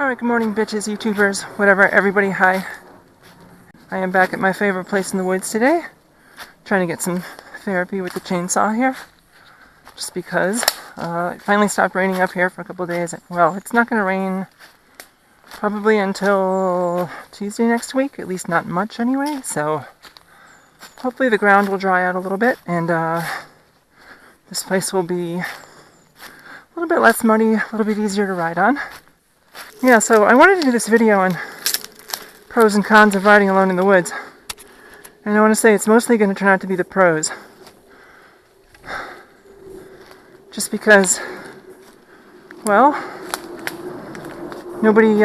Alright, good morning bitches, YouTubers, whatever, everybody, hi. I am back at my favorite place in the woods today, trying to get some therapy with the chainsaw here, just because. It finally stopped raining up here for a couple of days. Well, it's not going to rain probably until Tuesday next week, at least not much anyway, so hopefully the ground will dry out a little bit, and this place will be a little bit less muddy, a little bit easier to ride on. Yeah, so I wanted to do this video on pros and cons of riding alone in the woods. And I want to say it's mostly going to turn out to be the pros. Just because, well, nobody's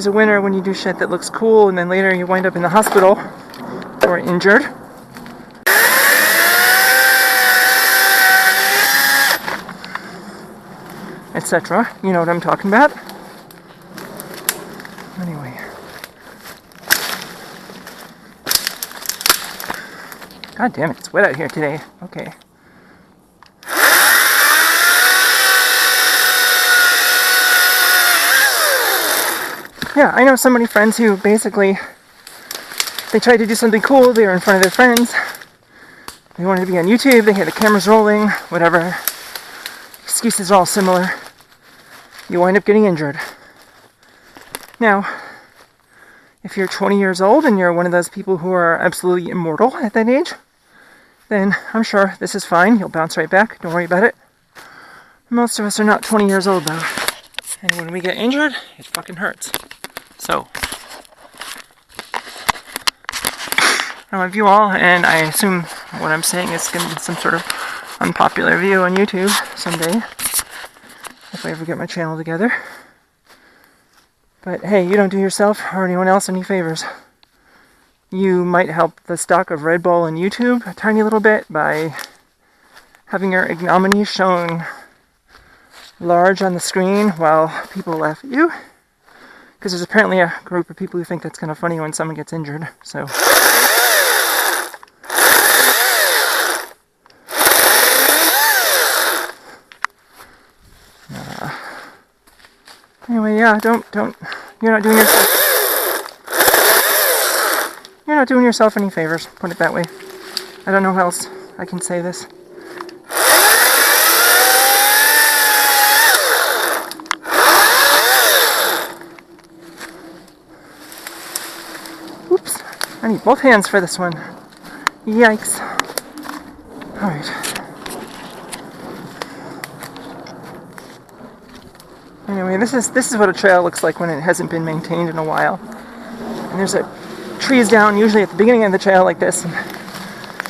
a winner when you do shit that looks cool and then later you wind up in the hospital or injured. Etc. You know what I'm talking about. Anyway. God damn it, it's wet out here today. Okay. Yeah, I know so many friends who basically, they tried to do something cool, they were in front of their friends, they wanted to be on YouTube, they had the cameras rolling, whatever. Excuses are all similar. You wind up getting injured. Now, if you're 20 years old and you're one of those people who are absolutely immortal at that age, then I'm sure this is fine. You'll bounce right back. Don't worry about it. Most of us are not 20 years old, though. And when we get injured, it fucking hurts. So, I love you all, and I assume what I'm saying is going to be some sort of unpopular view on YouTube someday, if I ever get my channel together. But hey, you don't do yourself or anyone else any favors. You might help the stock of Red Bull and YouTube a tiny little bit by having your ignominy shown large on the screen while people laugh at you. Because there's apparently a group of people who think that's kind of funny when someone gets injured, so... Anyway, yeah, don't, you're not doing yourself any favors, put it that way. I don't know how else I can say this. Oops, I need both hands for this one. Yikes. Alright. Anyway, this is what a trail looks like when it hasn't been maintained in a while. And there's trees down usually at the beginning of the trail like this, and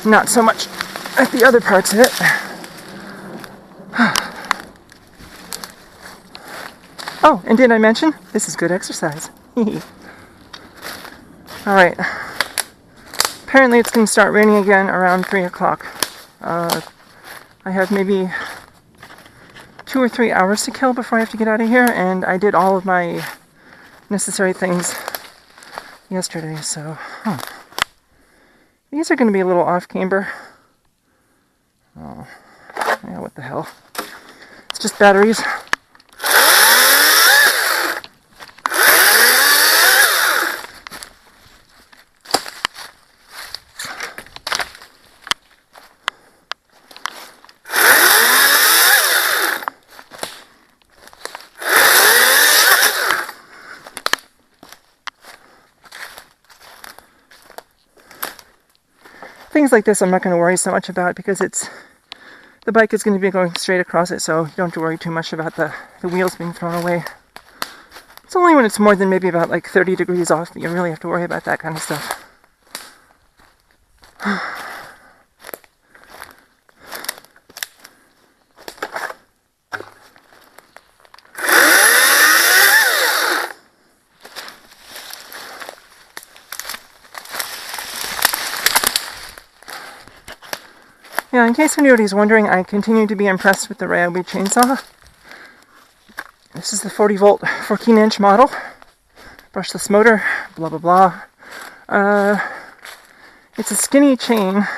not so much at the other parts of it. Oh, and did I mention? This is good exercise. Alright. Apparently it's going to start raining again around 3 o'clock. I have maybe 2 or 3 hours to kill before I have to get out of here, and I did all of my necessary things yesterday, so... These are going to be a little off-camber. Oh, yeah, what the hell. It's just batteries. Things like this I'm not going to worry so much about because the bike is going to be going straight across it, so you don't have to worry too much about the wheels being thrown away. It's only when it's more than maybe about like 30 degrees off that you really have to worry about that kind of stuff. Yeah, in case anybody's wondering, I continue to be impressed with the Ryobi chainsaw. This is the 40 volt, 14 inch model. Brushless motor, blah blah blah. It's a skinny chain.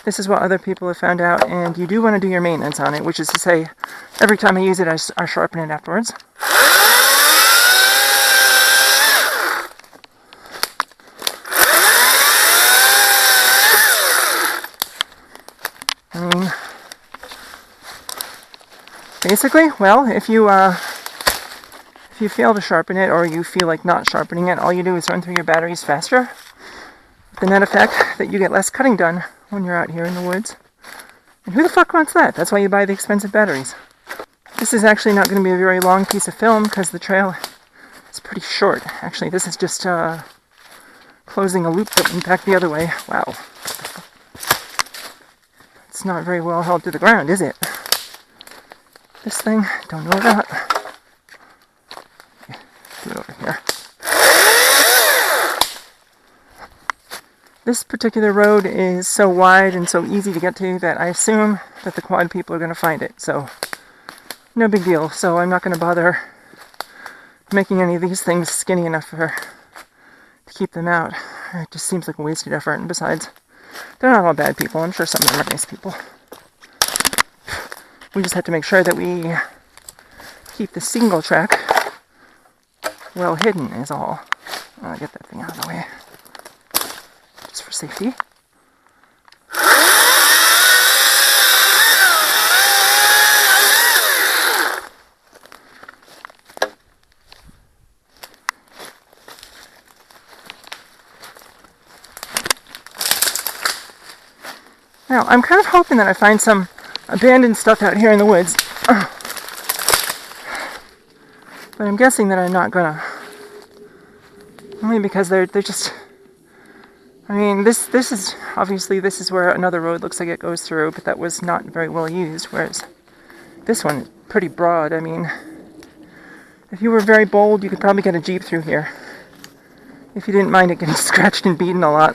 This is what other people have found out, and you do want to do your maintenance on it, which is to say, Every time I use it, I sharpen it afterwards. I mean, basically, well, if you fail to sharpen it, or you feel like not sharpening it, all you do is run through your batteries faster. The net effect that you get less cutting done when you're out here in the woods. And who the fuck wants that? That's why you buy the expensive batteries. This is actually not going to be a very long piece of film because the trail is pretty short. Actually, this is just closing a loop that went back the other way. Wow. It's not very well held to the ground, is it? This thing, don't know about. Do it over here. This particular road is so wide and so easy to get to that I assume that the quad people are going to find it. So, no big deal. So I'm not going to bother making any of these things skinny enough to keep them out. It just seems like a wasted effort. And besides, they're not all bad people. I'm sure some of them are nice people. We just have to make sure that we keep the single track well hidden is all. I'll get that thing out of the way. Just for safety. Now, I'm kind of hoping that I find some abandoned stuff out here in the woods. But I'm guessing that I'm not gonna. Only because they're just... I mean, this is... Obviously, this is where another road looks like it goes through, but that was not very well used, whereas this one is pretty broad. I mean, if you were very bold, you could probably get a Jeep through here. If you didn't mind it getting scratched and beaten a lot.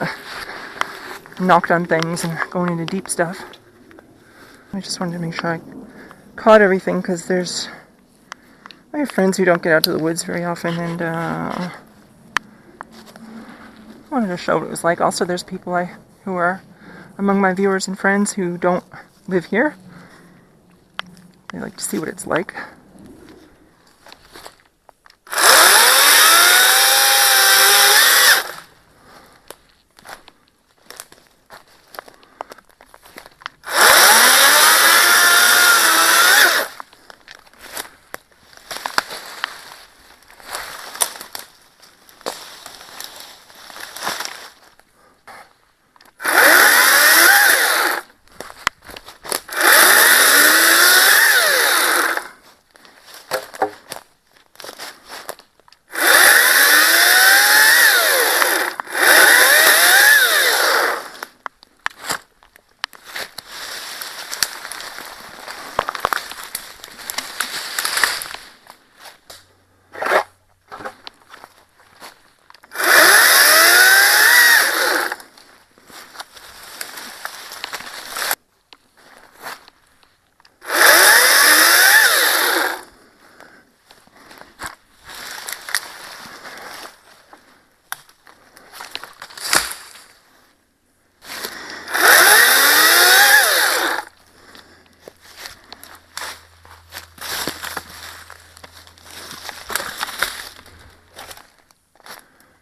Knocked on things and going into deep stuff. I just wanted to make sure I caught everything, because I have friends who don't get out to the woods very often, and I wanted to show what it was like. Also, there's people who are among my viewers and friends who don't live here. They like to see what it's like.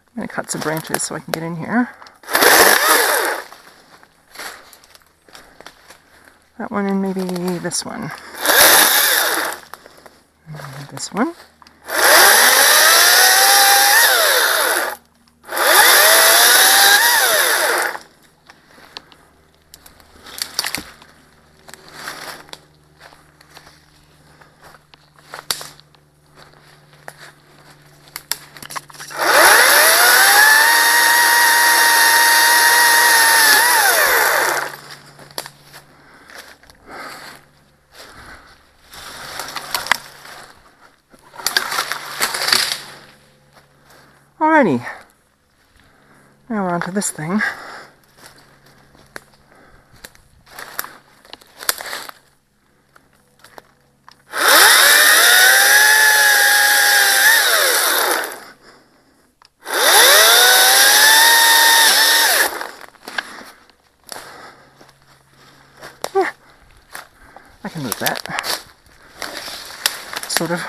I'm going to cut some branches so I can get in here. That one and maybe this one. And this one. Alrighty, now we're on to this thing. Yeah, I can move that. sort of.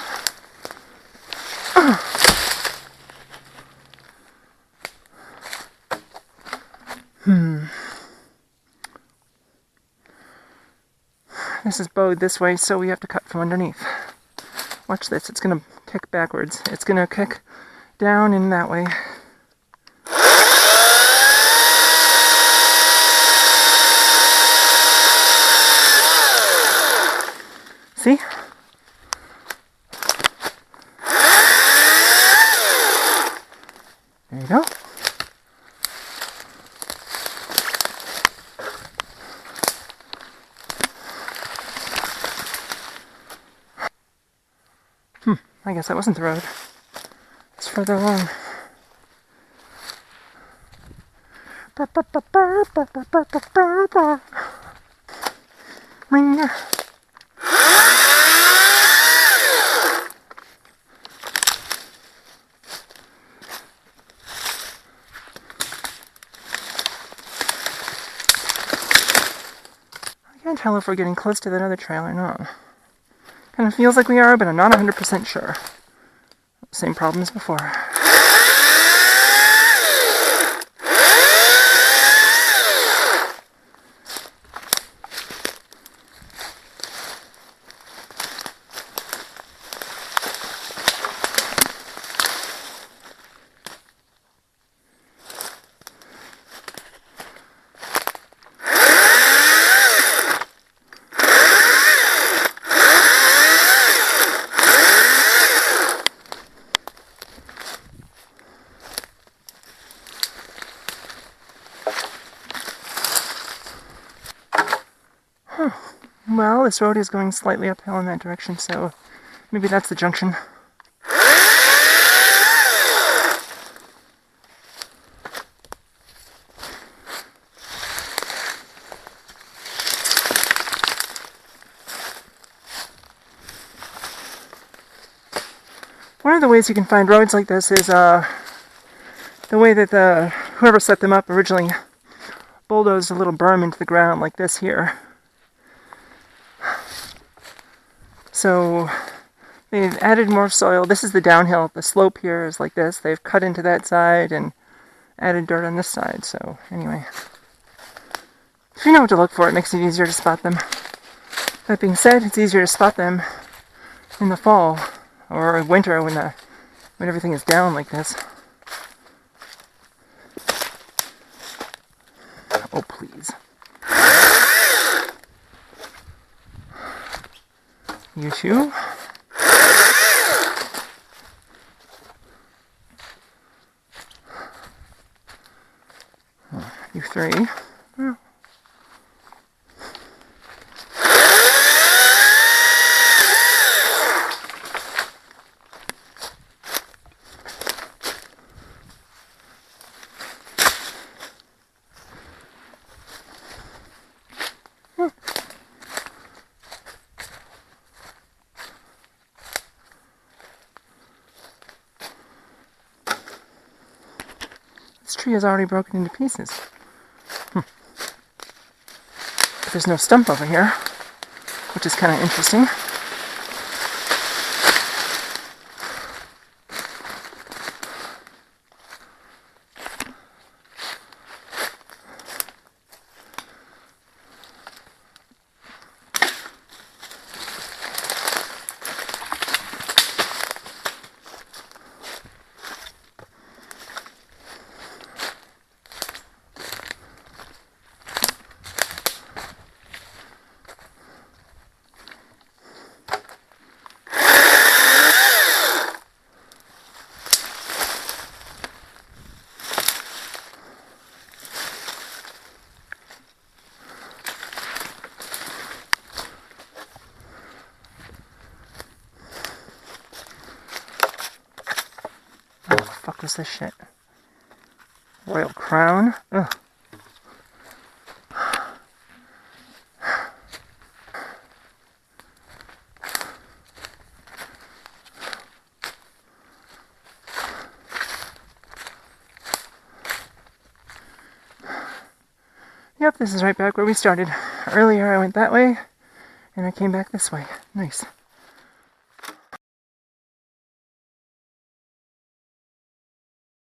This is bowed this way, so we have to cut from underneath. Watch this, it's gonna kick backwards. It's gonna kick down in that way. See? There you go. I guess that wasn't the road. It's further along. Ring. I can't tell if we're getting close to that other trail or not. Kind of feels like we are, but I'm not 100% sure. Same problem as before. Well, this road is going slightly uphill in that direction, so maybe that's the junction. One of the ways you can find roads like this is the way that whoever set them up originally bulldozed a little berm into the ground like this here. So they've added more soil. This is the downhill. The slope here is like this. They've cut into that side and added dirt on this side. So anyway, if you know what to look for, it makes it easier to spot them. That being said, it's easier to spot them in the fall or winter when everything is down like this. Oh, please. You two. You three. Oh. This tree is already broken into pieces. There's no stump over here, which is kind of interesting. What the fuck was this shit? Royal crown? Ugh. Yep, this is right back where we started. Earlier I went that way, and I came back this way. Nice.